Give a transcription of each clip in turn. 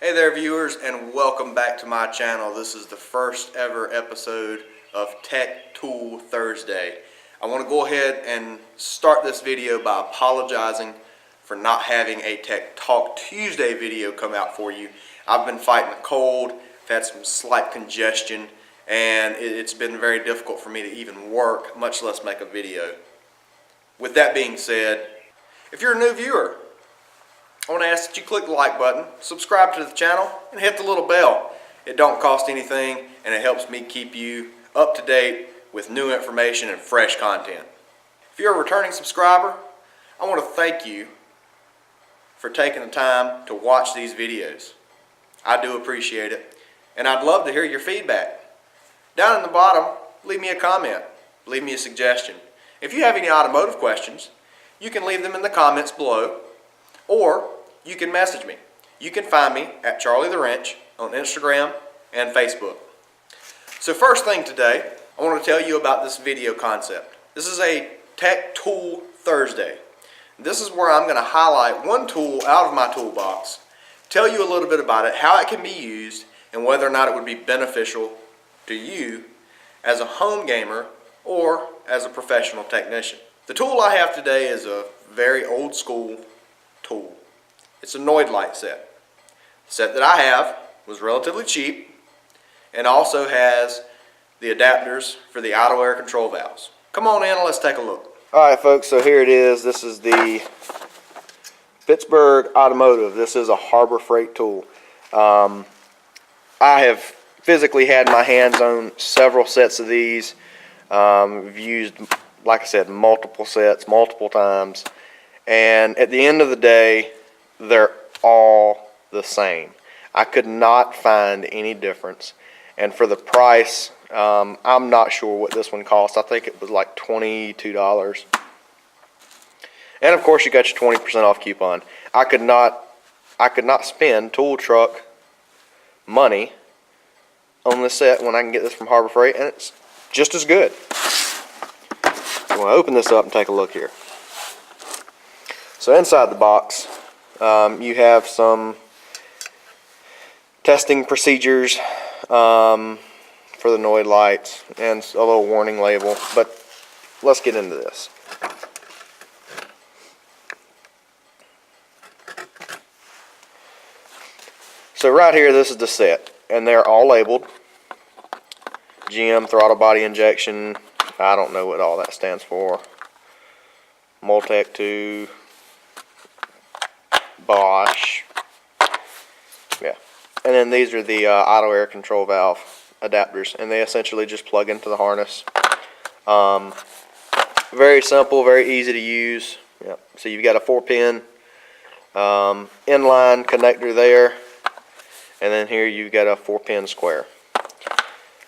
Hey there viewers, and welcome back to my channel. This is the first ever episode of Tech Tool Thursday. I want to go ahead and start this video by apologizing for not having a Tech Talk Tuesday video come out for you. I've been fighting a cold, I've had some slight congestion, and it's been very difficult for me to even work, much less make a video. With that being said, if you're a new viewer, I want to ask that you click the like button, subscribe to the channel, and hit the little bell. It don't cost anything, and it helps me keep you up to date with new information and fresh content. If you're a returning subscriber, I want to thank you for taking the time to watch these videos. I do appreciate it, and I'd love to hear your feedback. Down in the bottom, leave me a comment, leave me a suggestion. If you have any automotive questions, you can leave them in the comments below, or you can message me. You can find me at Charlie the Wrench on Instagram and Facebook. So first thing today, I want to tell you about this video concept. This is a Tech Tool Thursday. This is where I'm going to highlight one tool out of my toolbox, tell you a little bit about it, how it can be used, and whether or not it would be beneficial to you as a home gamer or as a professional technician. The tool I have today is a very old school tool. It's a Noid light set. The set that I have was relatively cheap and also has the adapters for the auto air control valves. Come on in and let's take a look. Alright folks, so here it is. This is the Pittsburgh Automotive. This is a Harbor Freight tool. I have physically had my hands on several sets of these. I've used, like I said, multiple sets, multiple times. And at the end of the day, they're all the same. I could not find any difference. And for the price, I'm not sure what this one cost. I think it was like $22. And of course, you got your 20% off coupon. I could not spend tool truck money on this set when I can get this from Harbor Freight, and it's just as good. I'm going to open this up and take a look here. So inside the box, you have some testing procedures for the Noid lights and a little warning label, but let's get into this. So right here, this is the set, and they're all labeled. GM throttle body injection, I don't know what all that stands for. Multec 2. Bosch, yeah, and then these are the auto air control valve adapters, and they essentially just plug into the harness. Very simple, very easy to use. Yeah. So you've got a 4-pin inline connector there, and then here you've got a 4-pin square.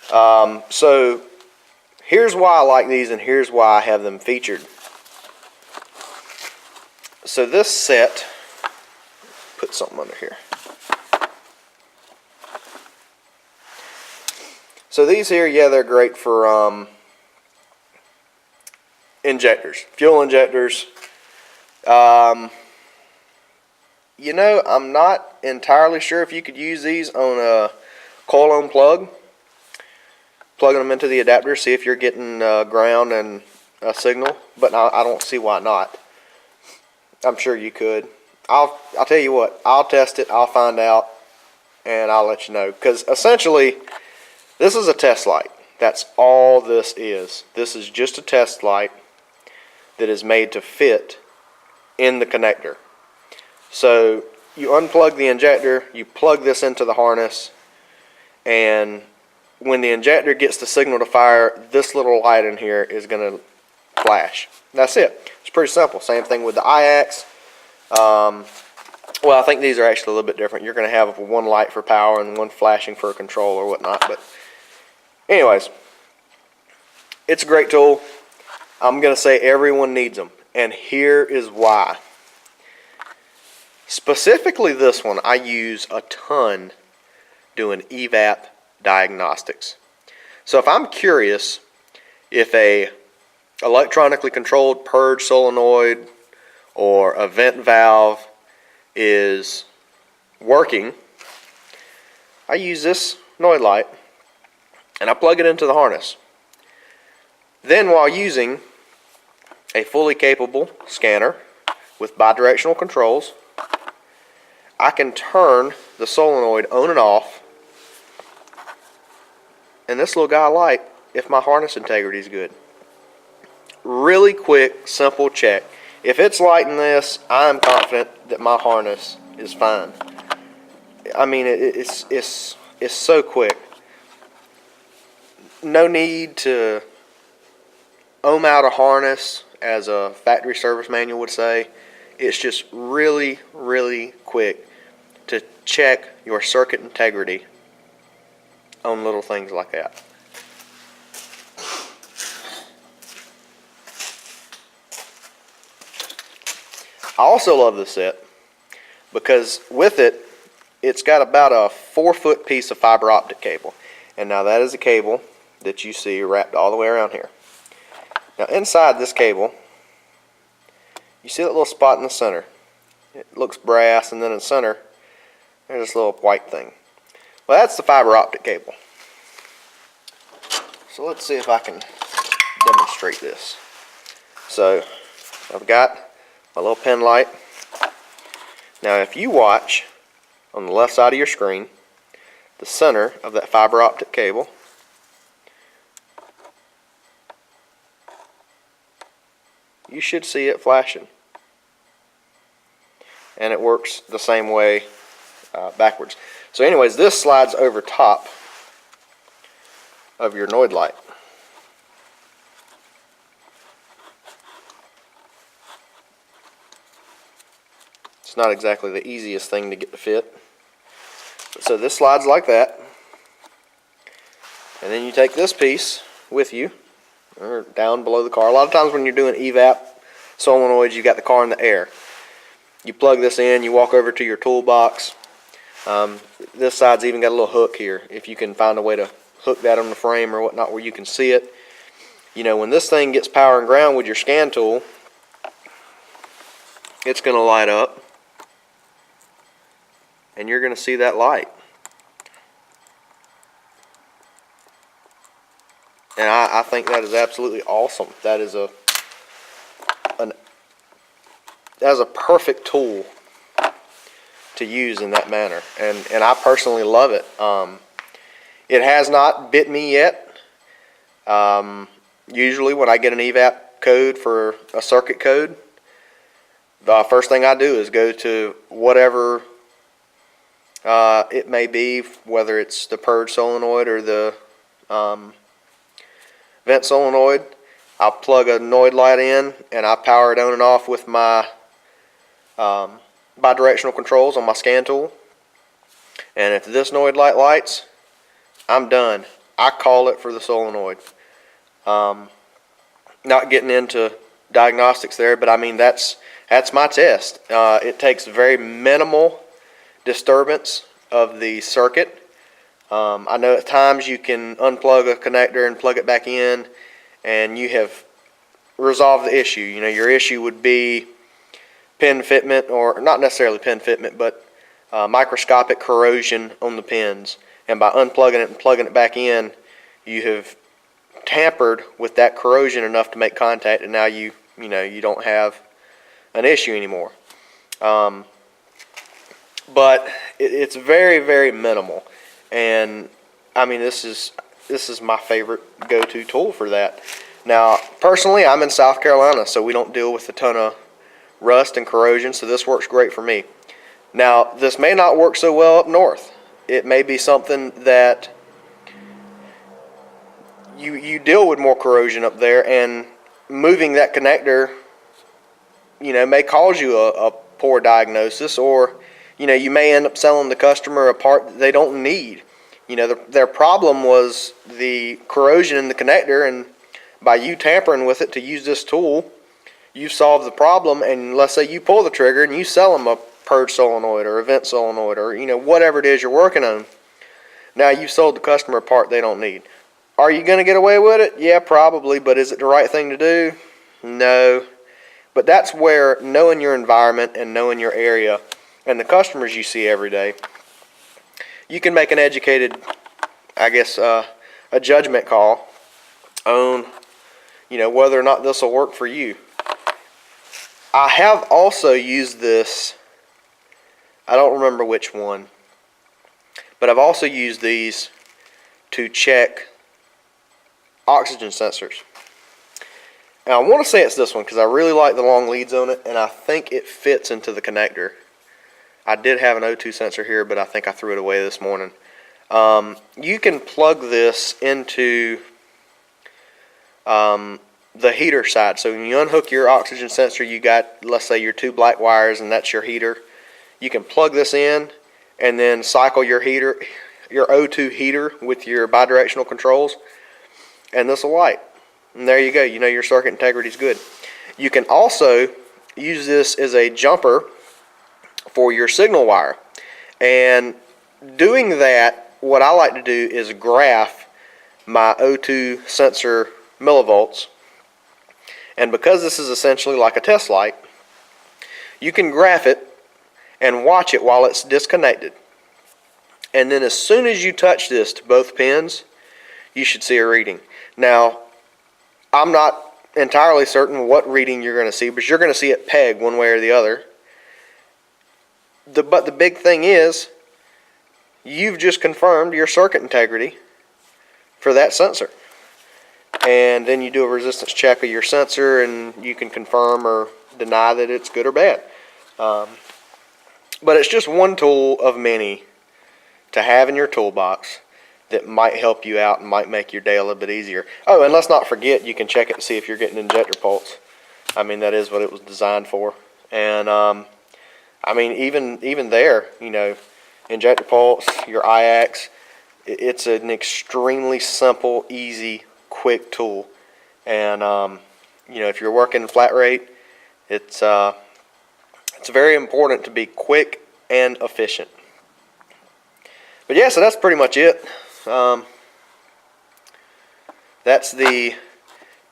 So here's why I like these, and here's why I have them featured. So this set, put something under here. So these here, yeah, they're great for injectors, fuel injectors. You know, I'm not entirely sure if you could use these on a coil-on plug. Plugging them into the adapter, see if you're getting ground and a signal, but I don't see why not. I'm sure you could. I'll tell you what, I'll test it, I'll find out, and I'll let you know. Because essentially, this is a test light. That's all this is. This is just a test light that is made to fit in the connector. So you unplug the injector, you plug this into the harness, and when the injector gets the signal to fire, this little light in here is going to flash. That's it. It's pretty simple. Same thing with the IAX. Well, I think these are actually a little bit different. You're going to have one light for power and one flashing for control or whatnot. But anyways, it's a great tool. I'm going to say everyone needs them, and here is why. Specifically this one, I use a ton doing evap diagnostics. So if I'm curious if a electronically controlled purge solenoid or a vent valve is working I use this Noid light and I plug it into the harness. Then while using a fully capable scanner with bidirectional controls, I can turn the solenoid on and off, and this little guy light if my harness integrity is good. Really quick, simple check. If it's lighting this, I'm confident that my harness is fine. I mean, it's so quick. No need to ohm out a harness, as a factory service manual would say. It's just really, really quick to check your circuit integrity on little things like that. I also love this set because with it, it's got about a 4-foot piece of fiber optic cable. And now that is a cable that you see wrapped all the way around here. Now inside this cable, you see that little spot in the center. It looks brass, and then in the center, there's this little white thing. Well, that's the fiber optic cable. So let's see if I can demonstrate this. So I've got my little pen light. Now if you watch on the left side of your screen, the center of that fiber optic cable, you should see it flashing. And it works the same way backwards. So anyways, this slides over top of your Noid light. It's not exactly the easiest thing to get to fit. So this slides like that. And then you take this piece with you, or down below the car. A lot of times when you're doing evap solenoids, you got the car in the air. You plug this in, you walk over to your toolbox. This side's even got a little hook here. If you can find a way to hook that on the frame or whatnot where you can see it. You know, when this thing gets power and ground with your scan tool, it's going to light up. And you're going to see that light. And I think that is absolutely awesome. That is a perfect tool to use in that manner, and I personally love it. It has not bit me yet. Usually when I get an evap code for a circuit code, the first thing I do is go to whatever it may be, whether it's the purge solenoid or the vent solenoid. I'll plug a Noid light in and I power it on and off with my bidirectional controls on my scan tool. And if this Noid light lights, I'm done. I call it for the solenoid. Not getting into diagnostics there, but I mean that's my test. It takes very minimal disturbance of the circuit. I know at times you can unplug a connector and plug it back in, and you have resolved the issue. You know, your issue would be pin fitment, or not necessarily pin fitment, but microscopic corrosion on the pins. And by unplugging it and plugging it back in, you have tampered with that corrosion enough to make contact, and now you don't have an issue anymore. But it's very, very minimal. And I mean, this is my favorite go-to tool for that. Now, personally, I'm in South Carolina, so we don't deal with a ton of rust and corrosion, so this works great for me. Now, this may not work so well up north. It may be something that you deal with more corrosion up there, and moving that connector, may cause you a poor diagnosis, or you may end up selling the customer a part that they don't need. Their problem was the corrosion in the connector, and by you tampering with it to use this tool, you solve the problem. And let's say you pull the trigger and you sell them a purge solenoid or a vent solenoid, or whatever it is you're working on. Now you sold the customer a part they don't need. Are you going to get away with it? Yeah, probably, but is it the right thing to do? No. But that's where knowing your environment and knowing your area and the customers you see every day, you can make an educated, I guess, a judgment call on, whether or not this will work for you. I have also used this, I don't remember which one, but I've also used these to check oxygen sensors. Now I want to say it's this one because I really like the long leads on it, and I think it fits into the connector. I did have an O2 sensor here, but I think I threw it away this morning. You can plug this into the heater side. So when you unhook your oxygen sensor, you got, let's say, your 2 black wires, and that's your heater. You can plug this in and then cycle your heater, your O2 heater, with your bidirectional controls, and this will light. And there you go. Your circuit integrity is good. You can also use this as a jumper for your signal wire. And doing that, what I like to do is graph my O2 sensor millivolts. And because this is essentially like a test light, you can graph it and watch it while it's disconnected. And then as soon as you touch this to both pins, you should see a reading. Now, I'm not entirely certain what reading you're going to see, but you're going to see it peg one way or the other. But the big thing is, you've just confirmed your circuit integrity for that sensor. And then you do a resistance check of your sensor, and you can confirm or deny that it's good or bad. But it's just one tool of many to have in your toolbox that might help you out and might make your day a little bit easier. Oh, and let's not forget, you can check it to see if you're getting injector pulse. I mean, that is what it was designed for. And I mean, even there, injector pulse, your IAX, it's an extremely simple, easy, quick tool. And if you're working flat rate, it's very important to be quick and efficient. But yeah, so that's pretty much it. That's the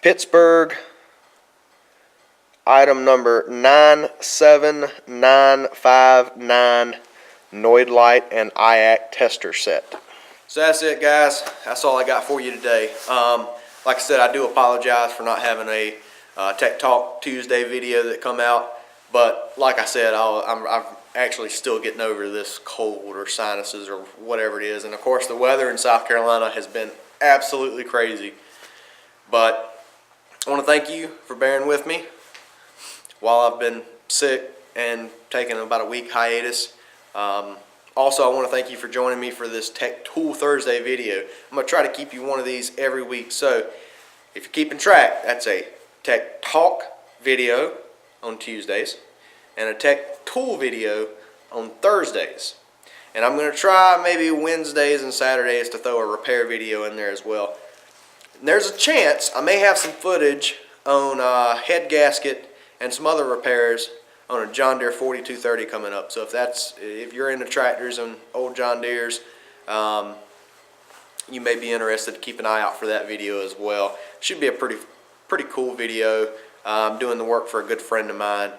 Pittsburgh item number 97959 Noid light and IAC tester set. So that's it, guys. That's all I got for you today. Like I said, I do apologize for not having a Tech Talk Tuesday video that come out. But like I said, I'm actually still getting over this cold or sinuses or whatever it is. And of course, the weather in South Carolina has been absolutely crazy. But I want to thank you for bearing with me while I've been sick and taking about a week hiatus. Also, I want to thank you for joining me for this Tech Tool Thursday video. I'm going to try to keep you one of these every week. So if you're keeping track, that's a Tech Talk video on Tuesdays and a Tech Tool video on Thursdays. And I'm going to try maybe Wednesdays and Saturdays to throw a repair video in there as well. And there's a chance I may have some footage on head gasket and some other repairs on a John Deere 4230 coming up. So if you're into tractors and old John Deeres, you may be interested to keep an eye out for that video as well. Should be a pretty cool video. I'm doing the work for a good friend of mine,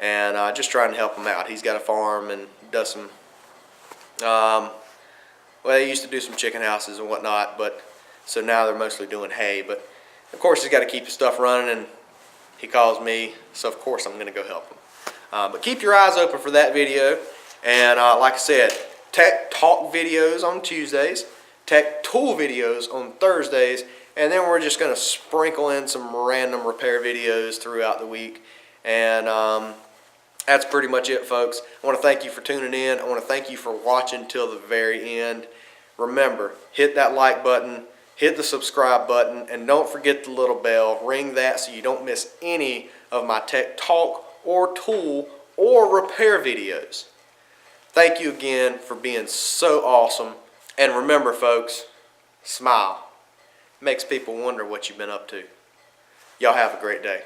and just trying to help him out. He's got a farm and does some, well, they used to do some chicken houses and whatnot, but so now they're mostly doing hay. But of course, he's got to keep his stuff running, and he calls me, so of course I'm going to go help him. But keep your eyes open for that video. And like I said, Tech Talk videos on Tuesdays, Tech Tool videos on Thursdays, and then we're just going to sprinkle in some random repair videos throughout the week. And that's pretty much it, folks. I want to thank you for tuning in. I want to thank you for watching till the very end. Remember, hit that like button, hit the subscribe button, and don't forget the little bell. Ring that so you don't miss any of my Tech Talk or tool or repair videos. Thank you again for being so awesome. And remember, folks, smile. Makes people wonder what you've been up to. Y'all have a great day.